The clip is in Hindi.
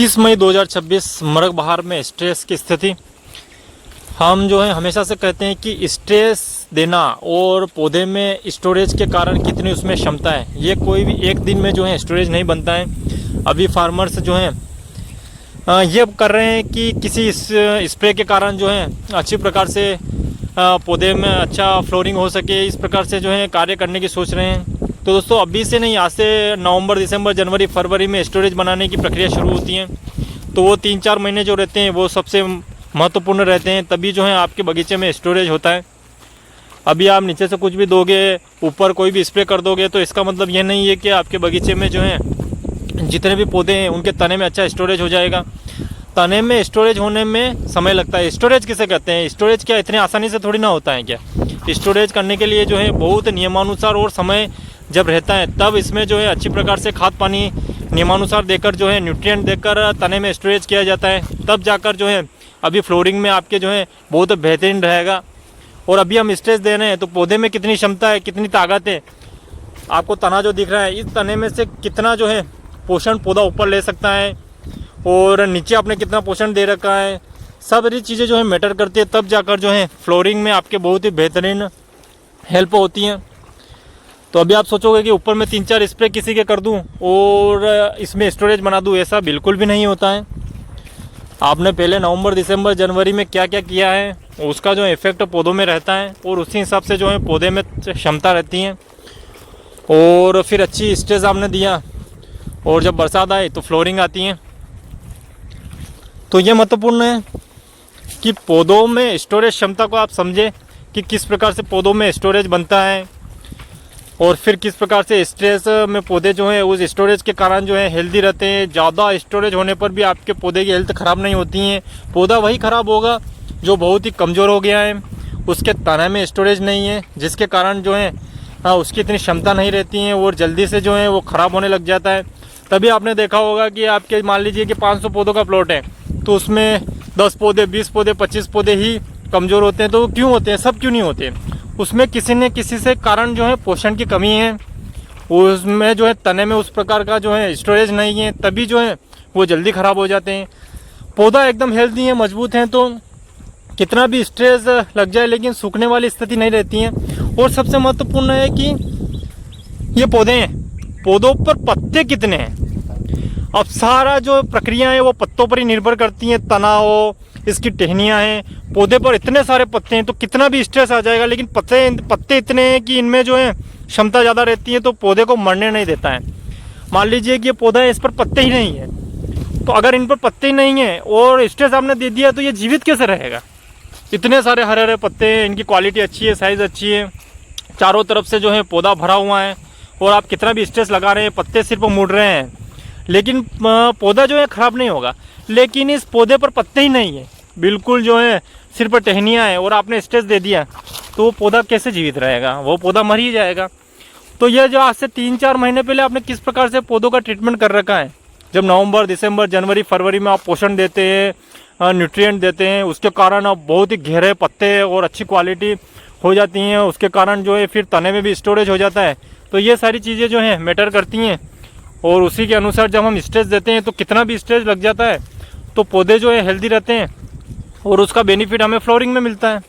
30 मई 2026 मरग बहार में स्ट्रेस की स्थिति। हम जो है हमेशा से कहते हैं कि स्ट्रेस देना और पौधे में स्टोरेज के कारण कितनी उसमें क्षमता है, ये कोई भी एक दिन में जो है स्टोरेज नहीं बनता है। अभी फार्मर्स जो हैं ये कर रहे हैं कि किसी स्प्रे के कारण जो है अच्छी प्रकार से पौधे में अच्छा फ्लोरिंग हो सके, इस प्रकार से जो है कार्य करने की सोच रहे हैं। तो दोस्तों अभी से नहीं, आज से नवंबर, दिसंबर, जनवरी, फरवरी में स्टोरेज बनाने की प्रक्रिया शुरू होती है। तो वो 3-4 महीने जो रहते हैं वो सबसे महत्वपूर्ण रहते हैं, तभी जो है आपके बगीचे में स्टोरेज होता है। अभी आप नीचे से कुछ भी दोगे, ऊपर कोई भी स्प्रे कर दोगे, तो इसका मतलब ये नहीं है कि आपके बगीचे में जो है जितने भी पौधे हैं उनके तने में अच्छा स्टोरेज हो जाएगा। तने में स्टोरेज होने में समय लगता है। स्टोरेज किसे कहते हैं? स्टोरेज क्या इतने आसानी से थोड़ी ना होता है क्या? स्टोरेज करने के लिए जो है बहुत नियमानुसार और समय जब रहता है, तब इसमें जो है अच्छी प्रकार से खाद पानी नियमानुसार देकर जो है न्यूट्रिएंट देकर तने में स्टोरेज किया जाता है, तब जाकर जो है अभी फ्लोरिंग में आपके जो है बहुत बेहतरीन रहेगा। और अभी हम स्ट्रेस दे रहे हैं तो पौधे में कितनी क्षमता है, कितनी ताकत है। आपको तना जो दिख रहा है, इस तने में से कितना जो है पोषण पौधा ऊपर ले सकता है और नीचे आपने कितना पोषण दे रखा है, सब ये चीज़ें जो है मैटर करती है। तब जाकर जो है फ्लोरिंग में आपके बहुत ही बेहतरीन हेल्प होती हैं। तो अभी आप सोचोगे कि ऊपर में 3-4 स्प्रे किसी के कर दूं और इसमें स्टोरेज बना दूं, ऐसा बिल्कुल भी नहीं होता है। आपने पहले नवंबर, दिसंबर, जनवरी में क्या क्या किया है उसका जो इफेक्ट पौधों में रहता है और उसी हिसाब से जो है पौधे में क्षमता रहती है। और फिर अच्छी स्ट्रेस आपने दिया और जब बरसात आए तो फ्लोरिंग आती है। तो ये महत्वपूर्ण है कि पौधों में स्टोरेज क्षमता को आप समझें कि किस प्रकार से पौधों में स्टोरेज बनता है और फिर किस प्रकार से स्ट्रेस में पौधे जो है उस स्टोरेज के कारण जो है हेल्दी रहते हैं। ज़्यादा स्टोरेज होने पर भी आपके पौधे की हेल्थ ख़राब नहीं होती है। पौधा वही ख़राब होगा जो बहुत ही कमज़ोर हो गया है, उसके तना में स्टोरेज नहीं है, जिसके कारण जो है उसकी इतनी क्षमता नहीं रहती है और जल्दी से जो है वो ख़राब होने लग जाता है। तभी आपने देखा होगा कि आपके मान लीजिए कि 500 पौधों का प्लॉट है, तो उसमें 10 पौधे, 20 पौधे, 25 पौधे ही कमज़ोर होते हैं। तो क्यों होते हैं? सब क्यों नहीं होते? उसमें किसी न किसी से कारण जो है पोषण की कमी है, उसमें जो है तने में उस प्रकार का जो है स्टोरेज नहीं है, तभी जो है वो जल्दी ख़राब हो जाते हैं। पौधा एकदम हेल्दी है, मजबूत है, तो कितना भी स्ट्रेस लग जाए लेकिन सूखने वाली स्थिति नहीं रहती है। और सबसे महत्वपूर्ण है कि ये पौधे हैं, पौधों पर पत्ते कितने हैं। अब सारा जो प्रक्रिया है वो पत्तों पर ही निर्भर करती हैं। तना हो, इसकी टहनियाँ हैं, पौधे पर इतने सारे पत्ते हैं तो कितना भी स्ट्रेस आ जाएगा, लेकिन पत्ते इतने हैं कि इनमें जो है क्षमता ज़्यादा रहती है, तो पौधे को मरने नहीं देता है। मान लीजिए कि ये पौधा है, इस पर पत्ते ही नहीं है, तो अगर इन पर पत्ते ही नहीं है और स्ट्रेस आपने दे दिया तो ये जीवित कैसे रहेगा? इतने सारे हरे हरे पत्ते हैं, इनकी क्वालिटी अच्छी है, साइज़ अच्छी है, चारों तरफ से जो है पौधा भरा हुआ है और आप कितना भी स्ट्रेस लगा रहे हैं, पत्ते सिर पर मुड़ रहे हैं, लेकिन पौधा जो है ख़राब नहीं होगा। लेकिन इस पौधे पर पत्ते ही नहीं है, बिल्कुल जो है सिर पर टहनियाँ हैं और आपने स्ट्रेस दे दिया, तो वो पौधा कैसे जीवित रहेगा? वो पौधा मर ही जाएगा। तो ये जो आज से 3-4 महीने पहले आपने किस प्रकार से पौधों का ट्रीटमेंट कर रखा है, जब नवंबर, दिसंबर, जनवरी, फरवरी में आप पोषण देते हैं, न्यूट्रिएंट देते हैं, उसके कारण अब बहुत ही गहरे पत्ते और अच्छी क्वालिटी हो जाती हैं, उसके कारण जो है फिर तने में भी स्टोरेज हो जाता है। तो ये सारी चीज़ें जो हैं मैटर करती हैं और उसी के अनुसार जब हम स्ट्रेस देते हैं तो कितना भी स्ट्रेस लग जाता है तो पौधे जो है हेल्दी रहते हैं और उसका बेनिफिट हमें फ्लोरिंग में मिलता है।